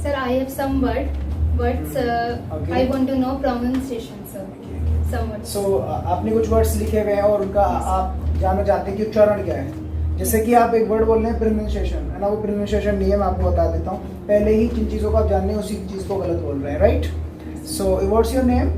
Sir, I have some words. Okay. I want to know pronunciation, sir. Some words. सो आपने कुछ words लिखे हुए हैं और उनका आप जानना चाहते हैं कि उच्चारण क्या है। जैसे कि आप एक वर्ड बोल रहे हैं प्रोनाउंसिएशन, है ना, वो प्रोनाउंसिएशन नहीं है, मैं आपको बता देता हूँ। पहले ही जिन चीज़ों को आप जानने हैं उसी चीज़ को गलत बोल रहे हैं, right. So what's your name?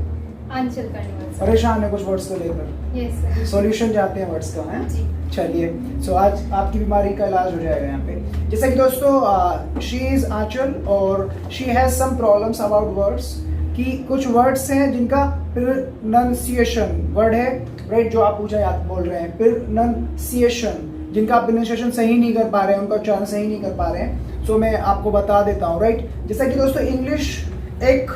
Aanchal Karanwal, sir. परेशान है कुछ वर्ड्स को लेकर, Yes, sir. सॉल्यूशन चाहते हैं वर्ड्स का, है। जी. चलिए, सो आज आपकी बीमारी का इलाज हो जाएगा यहाँ पे। जैसे कि दोस्तों, शी इज आंचल और she has some problems about words, कि कुछ वर्ड्स हैं जिनका प्रोनाउंसिएशन वर्ड है, राइट, जो आप पूछा याद बोल रहे हैं, प्रोनाउंसिएशन, जिनका आप प्रोनाउंसिएशन सही नहीं कर पा रहे हैं, उनका उच्चारण सही नहीं कर पा रहे हैं। सो मैं आपको बता देता हूँ, राइट। जैसा कि दोस्तों, इंग्लिश एक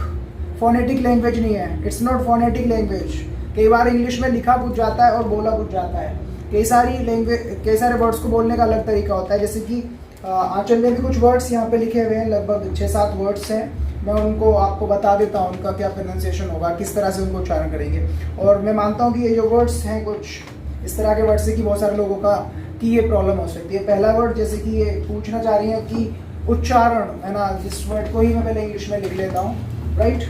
फोनेटिक लैंग्वेज नहीं है, इट्स नॉट फोनेटिक लैंग्वेज। कई बार इंग्लिश में लिखा कुछ जाता है और बोला कुछ जाता है। कई सारे वर्ड्स को बोलने का अलग तरीका होता है। जैसे कि आंचल में भी कुछ वर्ड्स यहाँ पे लिखे हुए हैं, लगभग 6-7 वर्ड्स हैं। मैं उनको आपको बता देता हूँ, उनका क्या प्रोनाउंसिएशन होगा, किस तरह से उनको उच्चारण करेंगे। और मैं मानता हूँ कि ये जो वर्ड्स हैं कुछ इस तरह के वर्ड्स है कि बहुत सारे लोगों का कि ये प्रॉब्लम हो सकती है। पहला वर्ड, जैसे कि ये पूछना चाह रही है कि उच्चारण, है ना, जिस वर्ड को ही मैं पहले इंग्लिश में लिख लेता हूँ, राइट।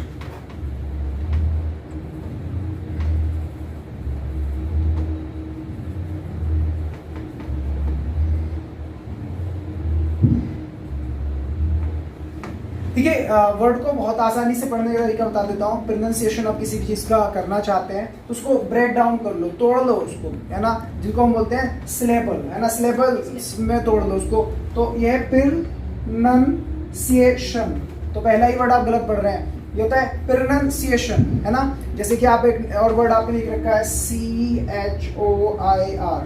ठीक है, वर्ड को बहुत आसानी से पढ़ने का तरीका बता देता हूँ। प्रोनाउंसिएशन आप किसी भी चीज़ का करना चाहते हैं तो उसको ब्रेक डाउन कर लो, तोड़ लो उसको, है ना, जिनको हम बोलते हैं सिलेबल, है ना, सिलेबल में तोड़ लो उसको। तो ये है प्रोनाउंसिएशन। तो पहला ही वर्ड आप गलत पढ़ रहे हैं, ये होता है प्रोनाउंसिएशन, है ना। जैसे कि आप एक और वर्ड आपने लिख रखा है CHOIR,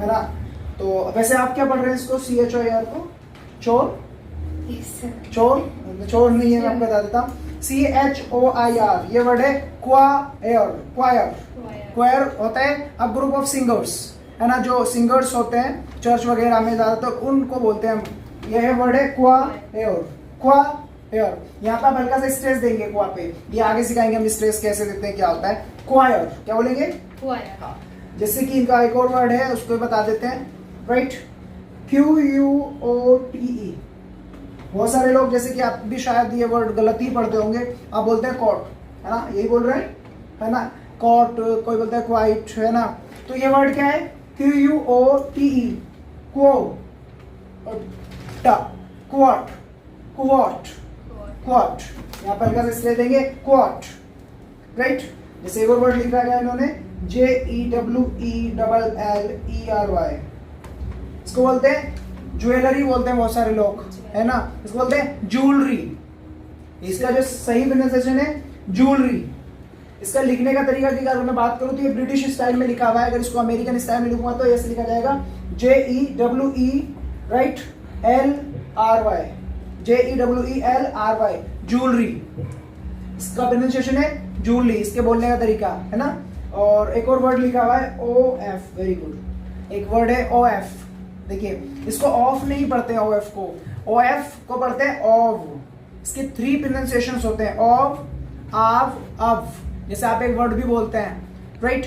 है ना। तो वैसे आप क्या पढ़ रहे हैं इसको, CHOIR को? चोर? Yes, sir. चोर नहीं है, मैं आपको बता देता हूँ। CHOIR, ये वर्ड है क्वायर। क्वायर होता है अब ग्रुप ऑफ सिंगर्स, है ना, जो सिंगर्स होते हैं चर्च वगैरह में ज्यादातर, उनको बोलते हैं। यह वर्ड है क्वायर। यहाँ पे आप हल्का सा स्ट्रेस देंगे क्वा पे, ये आगे सिखाएंगे हम स्ट्रेस कैसे देते हैं, क्या होता है क्वायर। क्या बोलेंगे? Choir. हाँ। जैसे कि इनका एक और वर्ड है, उसको बता देते हैं, राइट। QUOTE। बहुत सारे लोग, जैसे कि आप भी शायद ये वर्ड गलत ही पढ़ते होंगे, आप बोलते हैं कॉट, है ना, यही बोल रहे हैं, है ना, कॉट, कोई बोलता है क्वाइट, है ना। तो ये वर्ड क्या है? QUOTE, क्वाट। यहाँ पर हल्का से स्ट्रेस देंगे, क्वाट, राइट। जैसे एक और वर्ड लिखा गया इन्होंने, JEWELLERY, इसको बोलते हैं ज्वेलरी, बोलते हैं बहुत सारे लोग, है ना, इसको बोलते हैं ज्वेलरी। इसका जो सही प्रोनाउंसिएशन है ज्वेलरी। इसका लिखने का तरीका की अगर मैं बात करूं तो ये ब्रिटिश स्टाइल में लिखा हुआ है। अगर इसको अमेरिकन स्टाइल में लिखूंगा तो ऐसे लिखा जाएगा JEWE, right, LRY, JEWELRY, jewellery. इसका प्रोनाउंसिएशन है ज्वेलरी, इसके बोलने का तरीका, है ना। और एक और वर्ड लिखा हुआ है OF, वेरी गुड। एक वर्ड है OF, देखिए इसको ऑफ नहीं पढ़ते हैं, OF को, OF को पढ़ते हैं OV। इसके 3 प्रोनाउंसिएशंस होते हैं, OV, AV, AV। जैसे आप एक वर्ड भी बोलते हैं, राइट,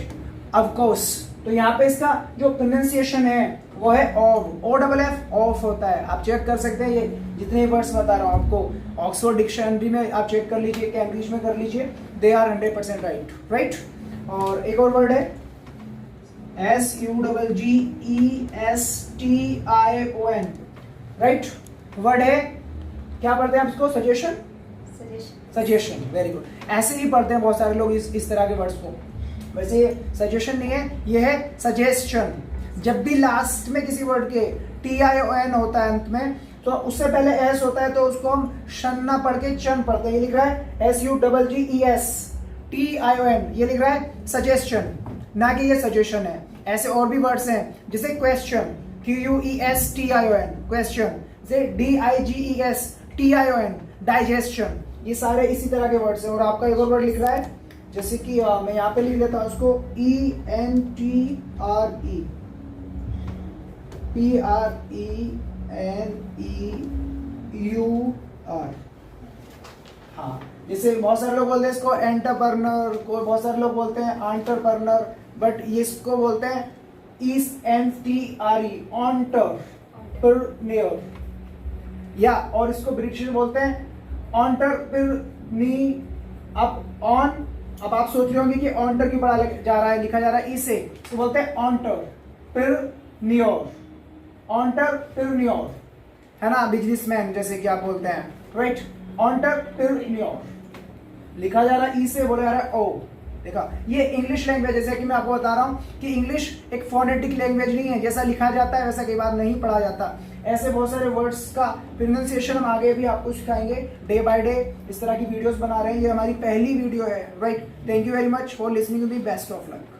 ऑफ कोर्स, तो यहाँ पे इसका जो प्रोनाउंसिएशन है वो है OV, OFF, ऑफ होता है। आप चेक कर सकते हैं, ये जितने वर्ड्स बता रहा हूँ आपको, ऑक्सफोर्ड डिक्शनरी में आप चेक कर लीजिए, कैम्ब्रिज में कर लीजिए, दे आर 100% राइट। और एक और वर्ड है SUGGESTION, राइट, वर्ड है, क्या पढ़ते हैं आप इसको? Suggestion, very good. ऐसे ही पढ़ते हैं बहुत सारे लोग इस तरह के वर्ड्स को। वैसे ये सजेशन नहीं है, ये है सजेशन। जब भी लास्ट में किसी वर्ड के TION होता है अंत में, तो उससे पहले S होता है, तो उसको हम शन ना पढ़ के चन पढ़ते हैं। ये लिख रहा है SUGGESTION, ये लिख रहा है सजेशन, ना कि ये सजेशन है। ऐसे और भी वर्ड्स हैं, जैसे क्वेश्चन, QUESTION, क्वेश्चन, जैसे DIGESTION, डाइजेशन। ये सारे इसी तरह के वर्ड्स हैं। और आपका एक और वर्ड लिख रहा है, जैसे कि मैं यहाँ पे लिख लेता हूँ उसको, PRENEUR। हाँ, जैसे बहुत सारे लोग बोलते हैं इसको एंटरप्रेन्योर, को बहुत सारे लोग बोलते हैं एंटरप्रेन्योर, बट ये इसको बोलते हैं ENTRE, एंटरप्रेन्योर। या और इसको ब्रिटिश में बोलते हैं ऑन्टरप्रेन्योर। अब ऑन, अब आप सोच रहे होंगे कि ऑन्टर क्यों पढ़ा जा रहा है, लिखा जा रहा है ई से, तो बोलते हैं ऑन्टरप्रेन्योर, ऑन्टरप्रेन्योर है ना, बिजनेसमैन जैसे कि आप बोलते हैं, राइट। ऑन्टरप्रेन्योर लिखा जा रहा है ई से, बोला जा रहा है ओ। देखा, ये इंग्लिश लैंग्वेज, जैसे कि मैं आपको बता रहा हूं कि इंग्लिश एक फोनेटिक लैंग्वेज नहीं है, जैसा लिखा जाता है वैसा कई बार नहीं पढ़ा जाता। ऐसे बहुत सारे वर्ड्स का प्रोनाउंसिएशन हम आगे भी आपको सिखाएंगे डे बाय डे। इस तरह की वीडियोस बना रहे हैं, ये हमारी पहली वीडियो है, right. Thank you very much for listening, B best of luck.